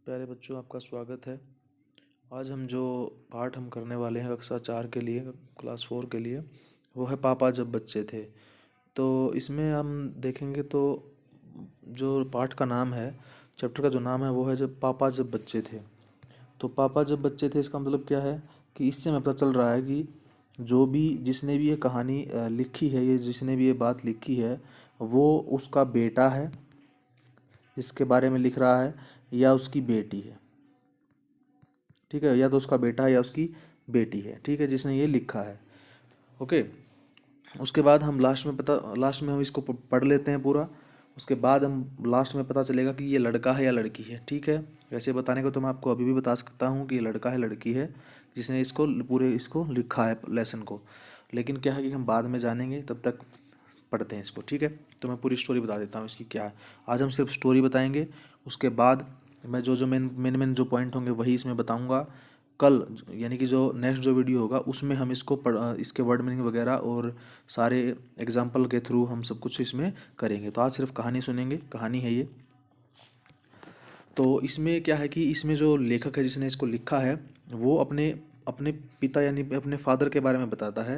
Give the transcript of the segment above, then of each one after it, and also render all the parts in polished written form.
प्यारे बच्चों, आपका स्वागत है। आज हम जो पाठ हम करने वाले हैं कक्षा 4 के लिए, क्लास 4 के लिए, वो है पापा जब बच्चे थे। तो इसमें हम देखेंगे तो जो पाठ का नाम है, चैप्टर का जो नाम है वो है जब पापा जब बच्चे थे। तो पापा जब बच्चे थे इसका मतलब क्या है कि इससे हमें पता चल रहा है कि जो भी जिसने भी ये कहानी लिखी है, ये जिसने भी ये बात लिखी है, वो उसका बेटा है, इसके बारे में लिख रहा है, या उसकी बेटी है। ठीक है, या तो उसका बेटा है या उसकी बेटी है। ठीक है, जिसने ये लिखा है। ओके। उसके बाद हम लास्ट में हम इसको पढ़ लेते हैं पूरा। उसके बाद हम लास्ट में पता चलेगा कि ये लड़का है या लड़की है। ठीक है, वैसे बताने को तो मैं आपको अभी भी बता सकता हूँ कि ये लड़का है लड़की है जिसने इसको लिखा है लेसन को। लेकिन क्या है कि हम बाद में जानेंगे, तब तक पढ़ते हैं इसको। ठीक है, तो मैं पूरी स्टोरी बता देता हूँ इसकी क्या है। आज हम सिर्फ स्टोरी बताएंगे। उसके बाद मैं जो जो मेन जो पॉइंट होंगे वही इसमें बताऊंगा। कल यानी कि जो नेक्स्ट जो वीडियो होगा उसमें हम इसके वर्ड मीनिंग वगैरह और सारे एग्जाम्पल के थ्रू हम सब कुछ इसमें करेंगे। तो आज सिर्फ कहानी सुनेंगे, कहानी है ये। तो इसमें क्या है कि इसमें जो लेखक है जिसने इसको लिखा है वो अपने अपने पिता यानी अपने फादर के बारे में बताता है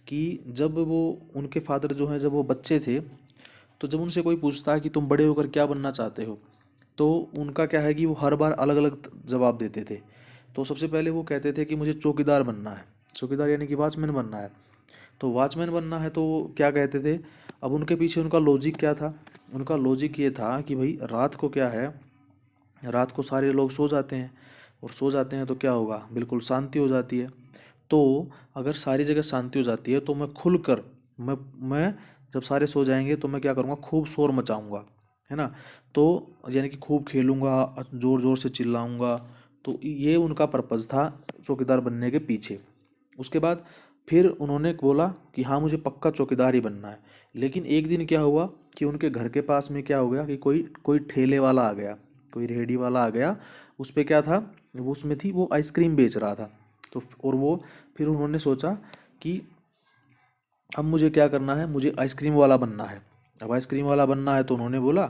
कि जब वो उनके फादर जो हैं जब वो बच्चे थे, तो जब उनसे कोई पूछता है कि तुम बड़े होकर क्या बनना चाहते हो, तो उनका क्या है कि वो हर बार अलग अलग जवाब देते थे। तो सबसे पहले वो कहते थे कि मुझे चौकीदार बनना है, चौकीदार यानी कि वॉचमैन बनना है। तो वॉचमैन बनना है तो वो क्या कहते थे। अब उनके पीछे उनका लॉजिक क्या था? उनका लॉजिक ये था कि भाई रात को क्या है, रात को सारे लोग सो जाते हैं, और सो जाते हैं तो क्या होगा, बिल्कुल शांति हो जाती है। तो अगर सारी जगह शांति हो जाती है तो मैं खुलकर मैं जब सारे सो जाएंगे तो मैं क्या करूँगा, खूब शोर मचाऊंगा, है ना। तो यानी कि खूब खेलूंगा, ज़ोर ज़ोर से चिल्लाऊंगा। तो ये उनका पर्पज़ था चौकीदार बनने के पीछे। उसके बाद फिर उन्होंने बोला कि हाँ मुझे पक्का चौकीदार ही बनना है। लेकिन एक दिन क्या हुआ कि उनके घर के पास में क्या हो गया कि कोई कोई ठेले वाला आ गया, कोई रेहड़ी वाला आ गया। उस पे क्या था, वो उसमें थी, वो आइसक्रीम बेच रहा था। तो और वो फिर उन्होंने सोचा कि अब मुझे क्या करना है, मुझे आइसक्रीम वाला बनना है। अब आइसक्रीम वाला बनना है तो उन्होंने बोला,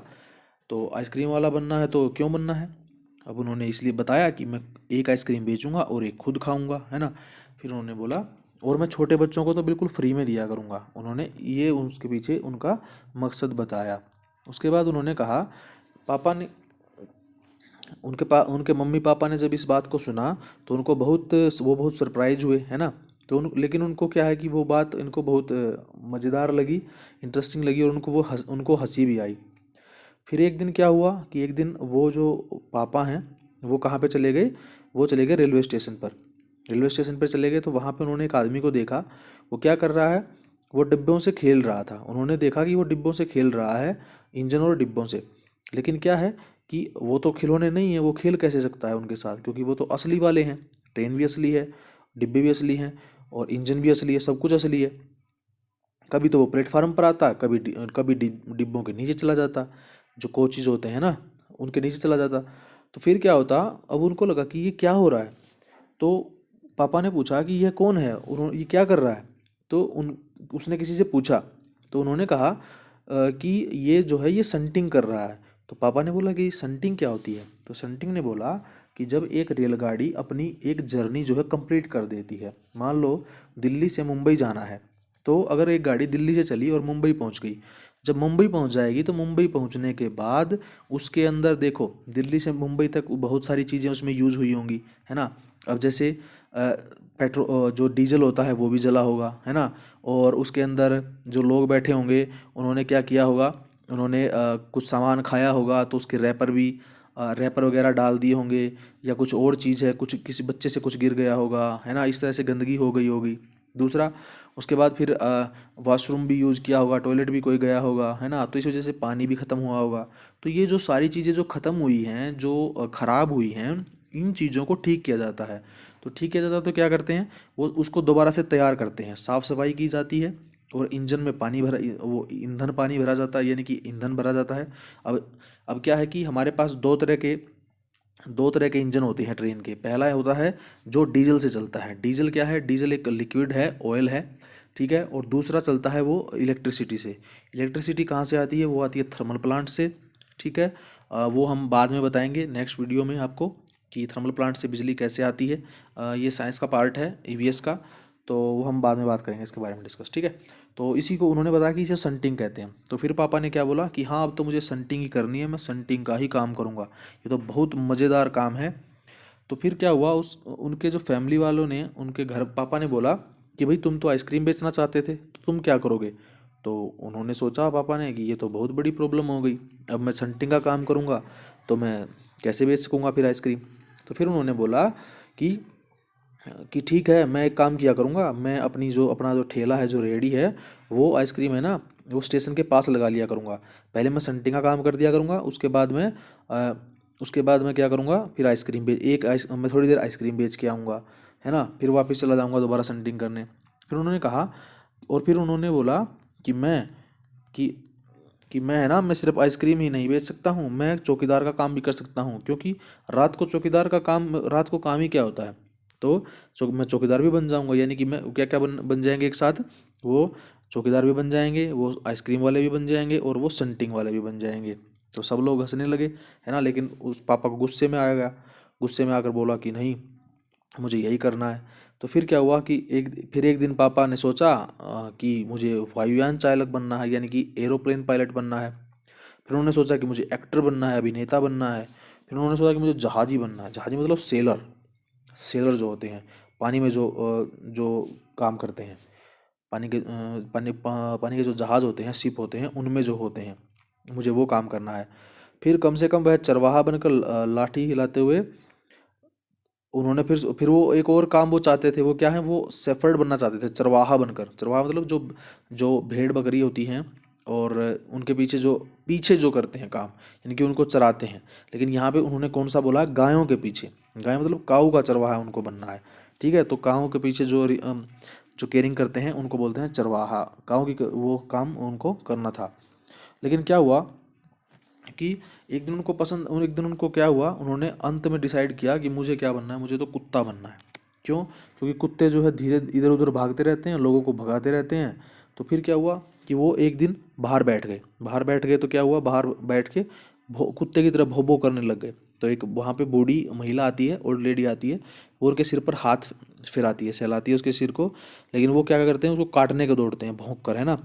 तो आइसक्रीम वाला बनना है तो क्यों बनना है। अब उन्होंने इसलिए बताया कि मैं एक आइसक्रीम बेचूंगा और एक खुद खाऊंगा, है ना। फिर उन्होंने बोला और मैं छोटे बच्चों को तो बिल्कुल फ्री में दिया करूंगा। उन्होंने ये उसके पीछे उनका मकसद बताया। उसके बाद उन्होंने कहा, पापा ने उनके मम्मी पापा ने जब इस बात को सुना तो वो बहुत सरप्राइज हुए, है ना। लेकिन उनको क्या है कि वो बात इनको बहुत मज़ेदार लगी, इंटरेस्टिंग लगी, और उनको हंसी भी आई। फिर एक दिन क्या हुआ कि एक दिन वो जो पापा हैं वो कहाँ पे चले गए, वो चले गए रेलवे स्टेशन पर। रेलवे स्टेशन पर चले गए तो वहाँ पे उन्होंने एक आदमी को देखा। वो क्या कर रहा है, वो डिब्बों से खेल रहा था। उन्होंने देखा कि वो डिब्बों से खेल रहा है, इंजन और डिब्बों से। लेकिन क्या है कि वो तो खिलौने नहीं है, वो खेल कैसे सकता है उनके साथ, क्योंकि वो तो असली वाले हैं। ट्रेन भी असली है, डिब्बे भी असली हैं, और इंजन भी असली है, सब कुछ असली है। कभी तो वो प्लेटफार्म पर आता, कभी डिब्बों के नीचे चला जाता, जो कोचेज होते हैं ना उनके नीचे चला जाता। तो फिर क्या होता, अब उनको लगा कि ये क्या हो रहा है। तो पापा ने पूछा कि यह कौन है, उन्होंने ये क्या कर रहा है। तो उसने किसी से पूछा, तो उन्होंने कहा कि ये जो है ये संटिंग कर रहा है। तो पापा ने बोला कि संटिंग क्या होती है। तो संटिंग ने बोला कि जब एक रेलगाड़ी अपनी एक जर्नी जो है कंप्लीट कर देती है, मान लो दिल्ली से मुंबई जाना है, तो अगर एक गाड़ी दिल्ली से चली और मुंबई पहुंच गई, जब मुंबई पहुंच जाएगी तो मुंबई पहुंचने के बाद उसके अंदर देखो, दिल्ली से मुंबई तक बहुत सारी चीज़ें उसमें यूज़ हुई होंगी, है ना। अब जैसे जो डीजल होता है वो भी जला होगा, है ना। और उसके अंदर जो लोग बैठे होंगे उन्होंने क्या किया होगा, उन्होंने कुछ सामान खाया होगा तो उसके रैपर वगैरह डाल दिए होंगे, या कुछ और चीज़ है, कुछ किसी बच्चे से कुछ गिर गया होगा, है ना, इस तरह से गंदगी हो गई होगी। दूसरा, उसके बाद फिर वॉशरूम भी यूज़ किया होगा, टॉयलेट भी कोई गया होगा, है ना, तो इस वजह से पानी भी ख़त्म हुआ होगा। तो ये जो सारी चीज़ें जो ख़त्म हुई हैं, जो ख़राब हुई हैं, इन चीज़ों को ठीक किया जाता है। तो ठीक किया जाता है तो क्या करते हैं, वो उसको दोबारा से तैयार करते हैं, साफ़ सफाई की जाती है, और इंजन में पानी भरा जाता है, यानी कि ईंधन भरा जाता है। अब क्या है कि हमारे पास दो तरह के इंजन होते हैं ट्रेन के। पहला होता है जो डीजल से चलता है। डीजल क्या है, डीजल एक लिक्विड है, ऑयल है, ठीक है। और दूसरा चलता है वो इलेक्ट्रिसिटी से। इलेक्ट्रिसिटी कहाँ से आती है, वो आती है थर्मल प्लांट से, ठीक है। वो हम बाद में बताएंगे नेक्स्ट वीडियो में आपको कि थर्मल प्लांट से बिजली कैसे आती है। ये साइंस का पार्ट है ईवीएस का, तो वो हम बाद में बात करेंगे इसके बारे में डिस्कस, ठीक है। तो इसी को उन्होंने बताया कि इसे संटिंग कहते हैं। तो फिर पापा ने क्या बोला कि हाँ अब तो मुझे संटिंग ही करनी है, मैं संटिंग का ही काम करूँगा, ये तो बहुत मज़ेदार काम है। तो फिर क्या हुआ, उस उनके जो फैमिली वालों ने उनके घर, पापा ने बोला कि भाई तुम तो आइसक्रीम बेचना चाहते थे, तो तुम क्या करोगे। तो उन्होंने सोचा पापा ने कि ये तो बहुत बड़ी प्रॉब्लम हो गई, अब मैं संटिंग का काम करूँगा तो मैं कैसे बेच सकूँगा फिर आइसक्रीम। तो फिर उन्होंने बोला कि ठीक है, मैं एक काम किया करूँगा, मैं अपना जो ठेला है, जो रेहड़ी है, वो आइसक्रीम है ना, वो स्टेशन के पास लगा लिया करूँगा। पहले मैं संटिंग का काम कर दिया करूँगा, उसके बाद मैं क्या करूँगा, फिर मैं थोड़ी देर आइसक्रीम बेच के आऊँगा, है ना, फिर वापस चला जाऊँगा दोबारा संटिंग करने। फिर उन्होंने कहा, और फिर उन्होंने बोला कि कि मैं है ना, मैं सिर्फ आइसक्रीम ही नहीं बेच सकता हूँ, मैं चौकीदार का काम भी कर सकता हूँ, क्योंकि रात को काम ही क्या होता है। तो मैं चौकीदार भी बन जाऊँगा, यानी कि मैं क्या क्या बन जाएंगे एक साथ, वो चौकीदार भी बन जाएंगे, वो आइसक्रीम वाले भी बन जाएंगे, और वो संटिंग वाले भी बन जाएंगे। तो सब लोग हंसने लगे, है ना, लेकिन उस पापा को गुस्से में आ गया, गुस्से में आकर बोला कि नहीं, मुझे यही करना है। तो फिर क्या हुआ कि एक दिन पापा ने सोचा कि मुझे वायुयान चालक बनना है, यानी कि एरोप्लेन पायलट बनना है। फिर उन्होंने सोचा कि मुझे एक्टर बनना है, अभिनेता बनना है। फिर उन्होंने सोचा कि मुझे जहाजी बनना है, जहाजी मतलब सेलर, सेलर जो होते हैं, पानी में जो काम करते हैं, पानी के जो जहाज होते हैं, शिप होते हैं, उनमें जो होते हैं, मुझे वो काम करना है। फिर कम से कम वह चरवाहा बनकर लाठी हिलाते हुए, उन्होंने फिर वो एक और काम वो चाहते थे, वो क्या है, वो शेफर्ड बनना चाहते थे, चरवाहा बनकर। चरवाहा मतलब जो जो भेड़ बकरी होती हैं, और उनके पीछे जो करते हैं काम, यानी कि उनको चराते हैं। लेकिन यहाँ पे उन्होंने कौन सा बोला, गायों के पीछे, गाय मतलब काऊ का चरवाहा उनको बनना है, ठीक है। तो काऊ के पीछे जो केयरिंग करते हैं उनको बोलते हैं चरवाहा, काऊ की वो काम उनको करना था। लेकिन क्या हुआ कि एक दिन उनको क्या हुआ, उन्होंने अंत में डिसाइड किया कि मुझे क्या बनना है, मुझे तो कुत्ता बनना है। क्यों, क्योंकि कुत्ते जो है धीरे इधर उधर भागते रहते हैं, लोगों को भगाते रहते हैं। तो फिर क्या हुआ कि वो एक दिन बाहर बैठ गए, तो क्या हुआ, बाहर बैठ के कुत्ते की तरह भौ भौ करने लग गए। तो एक वहाँ पे बूढ़ी महिला आती है, ओल्ड लेडी आती है, वो उनके सिर पर हाथ फिराती है, सहलाती है उसके सिर को। लेकिन वो क्या करते हैं, उसको काटने को दौड़ते हैं भौंक कर, है ना।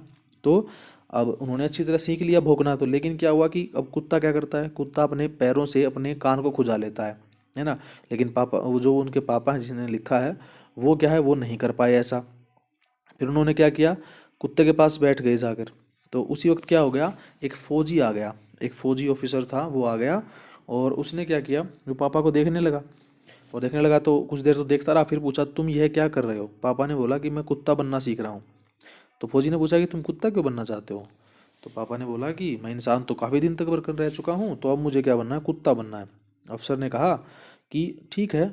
तो अब उन्होंने अच्छी तरह सीख लिया भौंकना, तो लेकिन क्या हुआ कि अब कुत्ता क्या करता है, कुत्ता अपने पैरों से अपने कान को खुजा लेता है ना। लेकिन वो जो उनके पापा हैं जिसने लिखा है, वो क्या है, वो नहीं कर पाए ऐसा। फिर उन्होंने क्या किया, कुत्ते के पास बैठ गए जाकर। तो उसी वक्त क्या हो गया, एक फौजी आ गया, एक फौजी ऑफिसर था, वो आ गया, और उसने क्या किया, जो पापा को देखने लगा, और देखने लगा तो कुछ देर तो देखता रहा, फिर पूछा तुम यह क्या कर रहे हो। पापा ने बोला कि मैं कुत्ता बनना सीख रहा हूँ। तो फौजी ने पूछा कि तुम कुत्ता क्यों बनना चाहते हो। तो पापा ने बोला कि मैं इंसान तो काफ़ी दिन तक वर्कर रह चुका हूँ, तो अब मुझे क्या बनना है, कुत्ता बनना है। अफसर ने कहा कि ठीक है,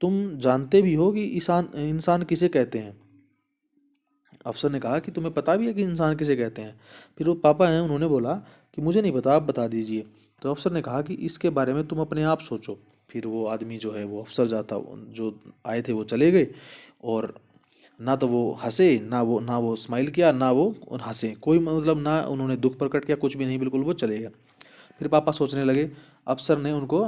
तुम जानते भी हो कि इंसान इंसान किसे कहते हैं। अफसर ने कहा कि तुम्हें पता भी है कि इंसान किसे कहते हैं। फिर वो पापा हैं, उन्होंने बोला कि मुझे नहीं पता, आप बता दीजिए। तो अफसर ने कहा कि इसके बारे में तुम अपने आप सोचो। फिर वो आदमी जो है, वो अफसर जो आए थे वो चले गए, और ना तो वो हंसे, ना वो स्माइल किया, ना वो हंसे, कोई मतलब ना उन्होंने दुख प्रकट किया, कुछ भी नहीं, बिल्कुल वो चले गए। फिर पापा सोचने लगे, अफसर ने उनको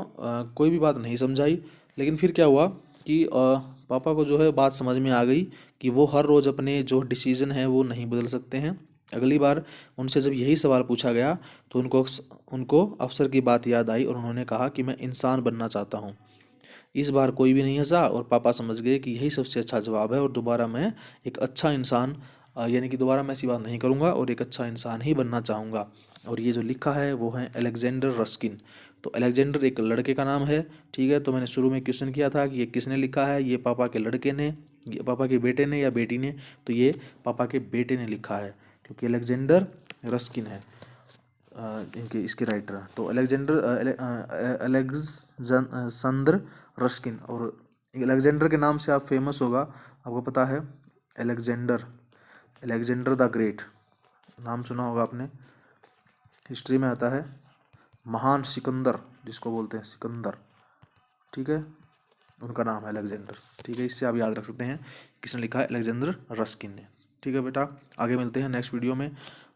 कोई भी बात नहीं समझाई। लेकिन फिर क्या हुआ कि पापा को जो है बात समझ में आ गई कि वो हर रोज़ अपने जो डिसीजन है वो नहीं बदल सकते हैं। अगली बार उनसे जब यही सवाल पूछा गया, तो उनको अफसर की बात याद आई, और उन्होंने कहा कि मैं इंसान बनना चाहता हूँ। इस बार कोई भी नहीं हंसा, और पापा समझ गए कि यही सबसे अच्छा जवाब है, और दोबारा मैं एक अच्छा इंसान, यानी कि दोबारा मैं ऐसी बात नहीं करूँगा, और एक अच्छा इंसान ही बनना चाहूँगा। और ये जो लिखा है वो है अलेक्जेंडर रस्किन। तो अलेक्जेंडर एक लड़के का नाम है, ठीक है। तो मैंने शुरू में क्वेश्चन किया था कि ये किसने लिखा है, ये पापा के लड़के ने, ये पापा के बेटे ने या बेटी ने। तो ये पापा के बेटे ने लिखा है, क्योंकि अलेक्जेंडर रस्किन है इनके इसके राइटर। तो अलेक्जेंडर रस्किन, और अलेक्जेंडर के नाम से आप फेमस होगा, आपको पता है, अलेक्जेंडर अलेक्जेंडर द ग्रेट, नाम सुना होगा आपने, हिस्ट्री में आता है, महान सिकंदर जिसको बोलते हैं, सिकंदर, ठीक है, उनका नाम है अलेक्जेंडर, ठीक है। इससे आप याद रख सकते हैं किसने लिखा है, अलेक्जेंडर रस्किन ने, ठीक है। ठीक है बेटा, आगे मिलते हैं नेक्स्ट वीडियो में।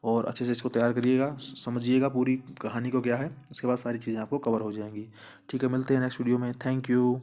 और अच्छे से इसको तैयार करिएगा, समझिएगा पूरी कहानी को क्या है, उसके बाद सारी चीज़ें आपको कवर हो जाएंगी। ठीक है, मिलते हैं नेक्स्ट वीडियो में। Thank you.